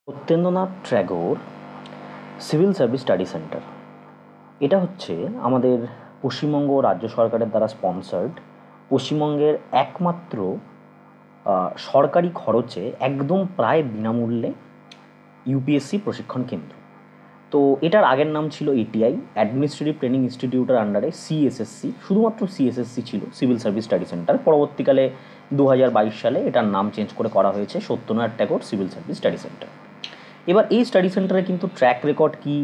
Satyendranath Tagore civil service study centre, এটা হচ্ছে আমাদের পশ্চিমবঙ্গ রাজ্য সরকারের দ্বারা স্পন্সার্ড, পশ্চিমবঙ্গের একমাত্র সরকারি খরচে একদম প্রায় বিনামূল্যে ইউপিএসসি প্রশিক্ষণ কেন্দ্র। তো এটার আগের নাম ছিল এটিআই, অ্যাডমিনিস্ট্রেটিভ ট্রেনিং ইনস্টিটিউটের আন্ডারে সিএসএসসি, শুধুমাত্র সিএসএসসি ছিল সিভিল সার্ভিস স্টাডি সেন্টার। পরবর্তীকালে 2022 সালে এটার নাম চেঞ্জ করে করা হয়েছে Satyendranath Tagore civil service study centre. এবার এই স্টাডি সেন্টারে কিন্তু ট্র্যাক রেকর্ড কী,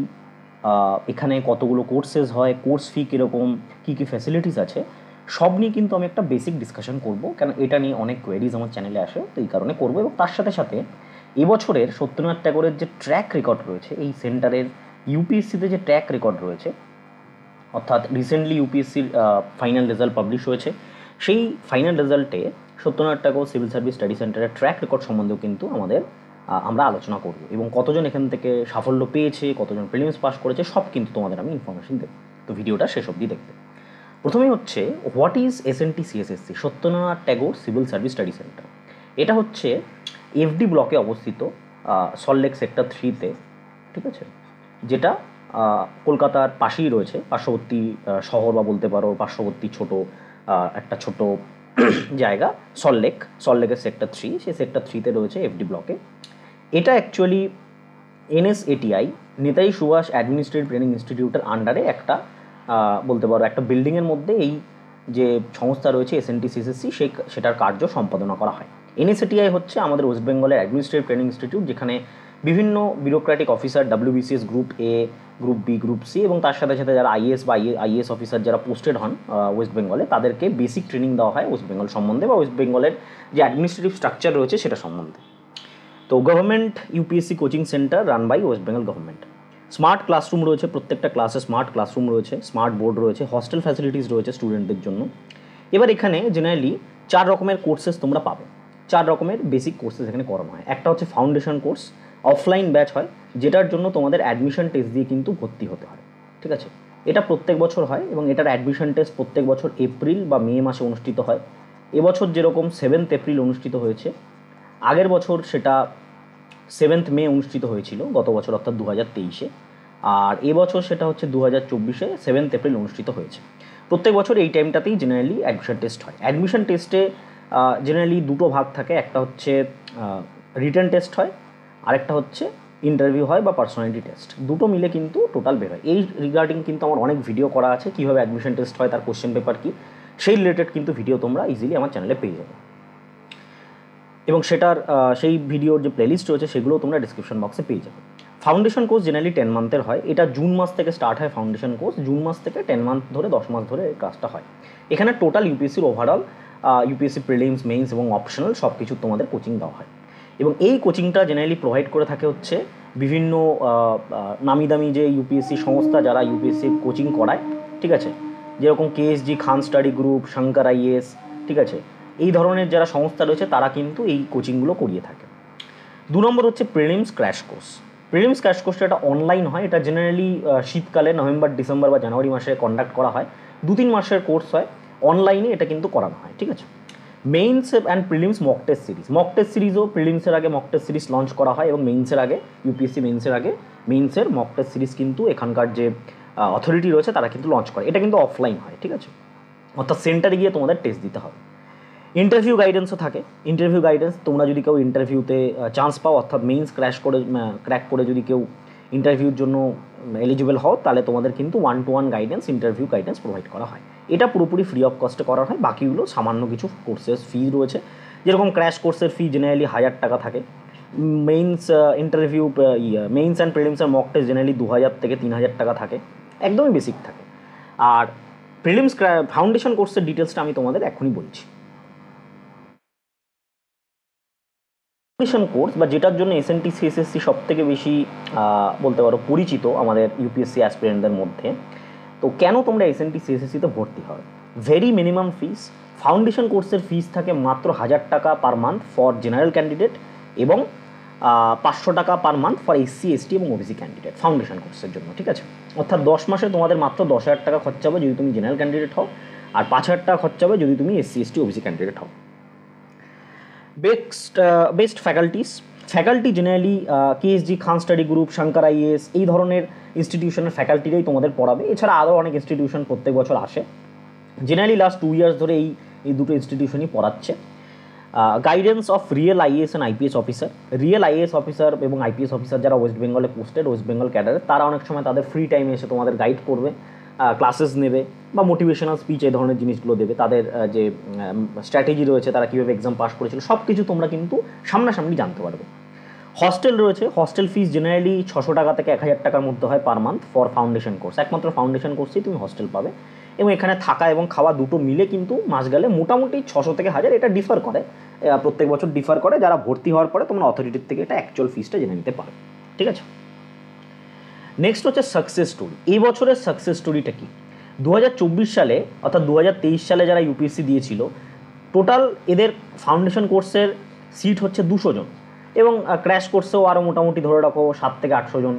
এখানে কতগুলো কোর্সেস হয়, কোর্স ফি কীরকম, কী কী ফ্যাসিলিটিস আছে, সব নিয়ে কিন্তু আমি একটা বেসিক ডিসকাশন করব, কেন এটা নিয়ে অনেক কোয়েরিজ আমার চ্যানেলে আসে, তো এই কারণে করবো। এবং তার সাথে সাথে এবছরের সত্যেন্দ্রনাথ ট্যাগোরের যে ট্র্যাক রেকর্ড রয়েছে, এই সেন্টারের ইউপিএসসিতে যে ট্র্যাক রেকর্ড রয়েছে, অর্থাৎ রিসেন্টলি ইউপিএসসির ফাইনাল রেজাল্ট পাবলিশ হয়েছে, সেই ফাইনাল রেজাল্টে Satyendranath Tagore civil service study সেন্টারের ট্র্যাক রেকর্ড সম্বন্ধেও কিন্তু আমরা আলোচনা করব, এবং কতজন এখান থেকে সাফল্য পেয়েছে, কতজন প্রিলিমস পাস করেছে, সব কিন্তু তোমাদের আমি ইনফরমেশন দেবো। তো ভিডিওটা শেষ অবধি দেখবে। প্রথমেই হচ্ছে what is SNT CSSC, Satyendranath Tagore civil service study centre. এটা হচ্ছে এফডি ব্লকে অবস্থিত, সল্টলেক সেক্টর 3-তে, ঠিক আছে, যেটা কলকাতার পাশেই রয়েছে, পার্শ্ববর্তী শহর বা বলতে পারো পার্শ্ববর্তী একটা ছোট জায়গা সল্টলেকের সেক্টর 3, সেই সেক্টর 3-তে রয়েছে এফডি ব্লকে। এটা actually NSATI, Netaji Subhash administrative training ইনস্টিটিউটের আন্ডারে একটা বলতে পারো একটা বিল্ডিংয়ের মধ্যে এই যে সংস্থা রয়েছে এসএনটি সিএসএসসি, সেটার কার্য সম্পাদনা করা হয়। এনএসএটিআই হচ্ছে আমাদের ওয়েস্ট বেঙ্গলের অ্যাডমিনিস্ট্রেটিভ ট্রেনিং ইনস্টিটিউট, যেখানে বিভিন্ন bureaucratic officer WBCS group A, group B, group C এবং তার সাথে সাথে যারা আইএএস বা আইএএস অফিসার যারা পোস্টেড হন ওয়েস্ট বেঙ্গলে, তাদেরকে বেসিক ট্রেনিং দেওয়া হয় ওয়েস্ট বেঙ্গল সম্বন্ধে বা ওয়েস্ট বেঙ্গলের যে অ্যাডমিনিস্ট্রেটিভ স্ট্রাকচার রয়েছে সেটা সম্বন্ধে। তো government UPSC coaching centre run by West Bengal government. Smart classroom রয়েছে, প্রত্যেকটা ক্লাসে স্মার্ট ক্লাসরুম রয়েছে, স্মার্ট বোর্ড রয়েছে, হস্টেল ফ্যাসিলিটিস রয়েছে স্টুডেন্টদের জন্য। এবার এখানে জেনারেলি 4 রকমের কোর্সেস তোমরা পাবে, 4 রকমের বেসিক কোর্সেস এখানে করানো হয়। একটা হচ্ছে ফাউন্ডেশন কোর্স, অফলাইন ব্যাচ হয়, যেটার জন্য তোমাদের অ্যাডমিশন টেস্ট দিয়ে কিন্তু ভর্তি হতে হয়, ঠিক আছে। এটা প্রত্যেক বছর হয় এবং এটার অ্যাডমিশন টেস্ট প্রত্যেক বছর এপ্রিল বা মে মাসে অনুষ্ঠিত হয়। এবছর যেরকম 7 এপ্রিল অনুষ্ঠিত হয়েছে, আগের বছর সেটা 7 মে অনুষ্ঠিত হয়েছিল গত বছর, অর্থাৎ 2023-এ, আর এবছর সেটা হচ্ছে 2024-এ 7 এপ্রিল অনুষ্ঠিত হয়েছে। প্রত্যেক বছর এই টাইমটাতেই জেনারেলি অ্যাডমিশন টেস্ট হয়। অ্যাডমিশন টেস্টে জেনারেলি দুটো ভাগ থাকে, একটা হচ্ছে রিটেন টেস্ট হয়, আরেকটা হচ্ছে ইন্টারভিউ হয় বা পার্সোনালিটি টেস্ট, দুটো মিলে কিন্তু টোটাল বের হয়। এই রিগার্ডিং কিন্তু আমার অনেক ভিডিও করা আছে, কীভাবে অ্যাডমিশন টেস্ট হয়, তার কোশ্চেন পেপার কী, সেই রিলেটেড কিন্তু ভিডিও তোমরা ইজিলি আমার চ্যানেলে পেয়ে যাবে, এবং সেটার সেই ভিডিওর যে প্লেলিস্ট রয়েছে সেগুলো তোমরা ডিসক্রিপশন বক্সে পেয়ে যাবে। ফাউন্ডেশন কোর্স জেনারেলি 10 মান্থের হয়, এটা জুন মাস থেকে স্টার্ট হয় ফাউন্ডেশন কোর্স, জুন মাস থেকে 10 মান্থ ধরে 10 মাস ধরে এই কাজটা হয়। এখানে টোটাল ইউপিএসসির ওভারঅল ইউপিএসসি প্রিলিমস, মেইনস এবং অপশনাল সব কিছু তোমাদের কোচিং দেওয়া হয়, এবং এই কোচিংটা জেনারেলি প্রোভাইড করে থাকে হচ্ছে বিভিন্ন নামি দামি যে ইউপিএসসি সংস্থা যারা ইউপিএসসি কোচিং করায়, ঠিক আছে, যেরকম কেএসজি, Khan study group, Shankar is, ঠিক আছে, এই ধরনের যারা সংস্থা রয়েছে তারা কিন্তু এই কোচিংগুলো করিয়ে থাকে। 2 নম্বর হচ্ছে prelims crash course. Prelims crash কোর্সটা এটা অনলাইন হয়, এটা জেনারেলি শীতকালে নভেম্বর, ডিসেম্বর বা জানুয়ারি মাসে কন্ডাক্ট করা হয়, 2-3 মাসের কোর্স হয়, অনলাইনে এটা কিন্তু করানো হয়, ঠিক আছে। Mains and prelims mock test সিরিজও প্রিলিমসের আগে মক টেস্ট সিরিজ লঞ্চ করা হয়, এবং মেইনসের আগে ইউপিএসসি মেইনসের আগে মেইনসের মক টেস্ট সিরিজ কিন্তু এখানকার যে অথরিটি রয়েছে তারা কিন্তু লঞ্চ করে। এটা কিন্তু অফলাইন হয়, ঠিক আছে, অর্থাৎ সেন্টারে গিয়ে তোমাদের টেস্ট দিতে হবে। ইন্টারভিউ গাইডেন্সও থাকে। ইন্টারভিউ গাইডেন্স, তোমরা যদি কেউ ইন্টারভিউতে চান্স পাও, অর্থাৎ মেইনস ক্র্যাক করে যদি কেউ ইন্টারভিউর জন্য এলিজিবল হও, তাহলে তোমাদের কিন্তু 1-to-1 guidance, interview guidance provide করা হয়। এটা পুরোপুরি ফ্রি অফ কস্টে করা হয়, বাকিগুলো সামান্য কিছু কোর্সের ফি রয়েছে, যেরকম ক্র্যাশ কোর্সের ফি জেনারেলি 1000 টাকা থাকে। মেইনস মেইনস অ্যান্ড প্রিলিমসের মক টেস্ট জেনারেলি 2000 থেকে 3000 টাকা থাকে, একদমই বেসিক থাকে। আর প্রিলিমস ফাউন্ডেশন কোর্সের ডিটেলসটা আমি তোমাদের এখনই বলছি। ফাউন্ডেশন কোর্স বা যেটার জন্য এসএনটি সিএসএসসি সব থেকে বেশি বলতে পারো পরিচিত আমাদের ইউপিএসসি অ্যাসপিরেন্টদের মধ্যে, তো কেন তোমরা এসএনটি সিএসএসসিতে ভর্তি হবে? ভেরি মিনিমাম ফিস। ফাউন্ডেশন কোর্সের ফিস থাকে মাত্র 1000 টাকা per month for general candidate, এবং 500 টাকা per month for SC, ST এবং ওবিসি ক্যান্ডিডেট ফাউন্ডেশন কোর্সের জন্য, ঠিক আছে। অর্থাৎ 10 মাসে তোমাদের মাত্র 10,000 টাকা খরচা হবে যদি তুমি জেনারেল ক্যান্ডিডেট হও, আর 5,000 টাকা খরচা হবে যদি তুমি এসসি, এসটি, ওবিসি ক্যান্ডিডেট হও। Best faculties, faculty generally KSG, Khan study group, Shankar IAS এই ধরনের ইনস্টিটিউশনের ফ্যাকাল্টিরাই তোমাদের পড়াবে। এছাড়া আরও অনেক ইনস্টিটিউশন প্রত্যেক বছর আসে। জেনারেলি লাস্ট 2 ইয়ার্স ধরে এই দুটো ইনস্টিটিউশনই পড়াচ্ছে। Guidance of real IAS and IPS officer. Real IAS officer এবং আইপিএস অফিসার যারা ওয়েস্ট বেঙ্গলে পোস্টেড, ওয়েস্ট বেঙ্গল ক্যাডারে, তারা অনেক সময় তাদের ফ্রি টাইমে এসে তোমাদের গাইড করবে, ক্লাসেস নেবে বা মোটিভেশনাল স্পিচ এই ধরনের জিনিসগুলো দেবে। তাদের যে স্ট্র্যাটেজি রয়েছে, তারা কীভাবে এক্সাম পাস করেছিল, সব কিছু তোমরা কিন্তু সামনাসামনি জানতে পারবে। হস্টেল রয়েছে। হস্টেল ফিস জেনারেলি 600 টাকা থেকে 1000 টাকার মধ্যে হয় per month for foundation course. একমাত্র ফাউন্ডেশন কোর্সেই তুমি হস্টেল পাবে এবং এখানে থাকা এবং খাওয়া দুটো মিলে কিন্তু মাস গেলে মোটামুটি 600 থেকে 1000, এটা ডিফার করে, প্রত্যেক বছর ডিফার করে। যারা ভর্তি হওয়ার পরে তোমরা অথরিটির থেকে এটা অ্যাকচুয়াল ফিসটা জেনে নিতে পারো, ঠিক আছে। নেক্সট হচ্ছে সাকসেস স্টোরি। এই বছরের সাকসেস স্টোরিটা কি? 2024 সালে অর্থাৎ 2023 সালে যারা ইউপিএসসি দিয়েছিল, টোটাল এদের ফাউন্ডেশন কোর্সের সিট হচ্ছে 200 জন এবং ক্র্যাশ কোর্সেও আরও মোটামুটি ধরে রাখো 7 থেকে 800 জন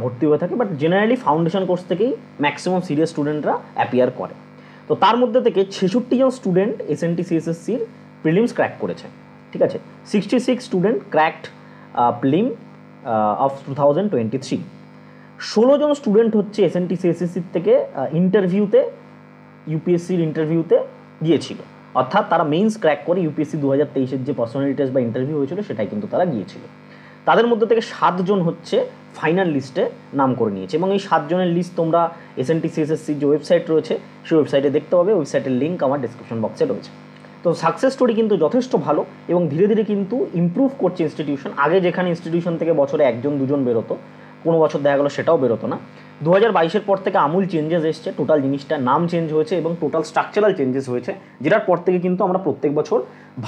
ভর্তি হয়ে থাকে। বাট জেনারেলি ফাউন্ডেশন কোর্স থেকেই ম্যাক্সিমাম সিরিয়াস স্টুডেন্টরা অ্যাপিয়ার করে। তো তার মধ্যে থেকে 66 জন স্টুডেন্ট এসএনটি সিএসএসসির প্রিলিমস ক্র্যাক করেছে, ঠিক আছে। 66 স্টুডেন্ট ক্র্যাকড প্রিলিম অফ 2023। 16 জন স্টুডেন্ট হচ্ছে এসএনটি সিএসএসসির থেকে ইন্টারভিউতে, ইউপিএসসির ইন্টারভিউতে গিয়েছিল, অর্থাৎ তারা মেইনস ক্র্যাক করে ইউপিএসসি 2023-এর যে পার্সোনালিটি টেস্ট বা ইন্টারভিউ হয়েছিল সেটাই কিন্তু তারা গিয়েছিল। তাদের মধ্যে থেকে 7 জন হচ্ছে ফাইনাল লিস্টে নাম করে নিয়েছে এবং এই 7 জনের লিস্ট তোমরা এসএনটি সিএসএসসির যে ওয়েবসাইট রয়েছে সেই ওয়েবসাইটে দেখতে পাবে। ওয়েবসাইটের লিঙ্ক আমার ডিসক্রিপশন বক্সে রয়েছে। তো সাকসেস স্টোরি কিন্তু যথেষ্ট ভালো এবং ধীরে ধীরে কিন্তু ইমপ্রুভ করছে ইনস্টিটিউশন। আগে যেখানে ইনস্টিটিউশন থেকে বছরে 1 জন 2 জন বেরোতো, কোনো বছর দেখা গেলো সেটাও বেরোতো না। 2022-এর পর থেকে আমূল চেঞ্জেস এসছে, টোটাল জিনিসটার নাম চেঞ্জ হয়েছে এবং টোটাল স্ট্রাকচারাল চেঞ্জেস হয়েছে, যেটার পর থেকে কিন্তু আমরা প্রত্যেক বছর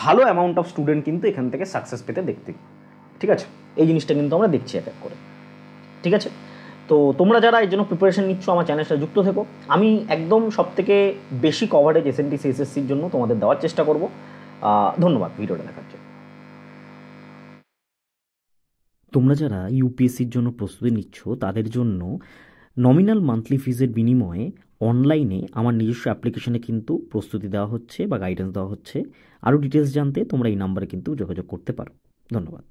ভালো অ্যামাউন্ট অফ স্টুডেন্ট কিন্তু এখান থেকে সাকসেস পেতে দেখতে, ঠিক আছে। এই জিনিসটা কিন্তু আমরা দেখছি এক এক করে, ঠিক আছে। তো তোমরা যারা এর জন্য প্রিপারেশন নিচ্ছ আমার চ্যানেলটা যুক্ত থেকো। আমি একদম সবথেকে বেশি কভারেজ এসএনটি সিএসএসসির জন্য তোমাদের দেওয়ার চেষ্টা করব। ধন্যবাদ ভিডিওটা দেখার জন্য। তোমরা যারা ইউপিএসসির জন্য প্রস্তুতি নিচ্ছ তাদের জন্য নমিনাল মান্থলি ফিজের বিনিময়ে অনলাইনে আমার নিজস্ব অ্যাপ্লিকেশনে কিন্তু প্রস্তুতি দেওয়া হচ্ছে বা গাইডেন্স দেওয়া হচ্ছে। আরও ডিটেলস জানতে তোমরা এই নাম্বারে কিন্তু যোগাযোগ করতে পারো। ধন্যবাদ।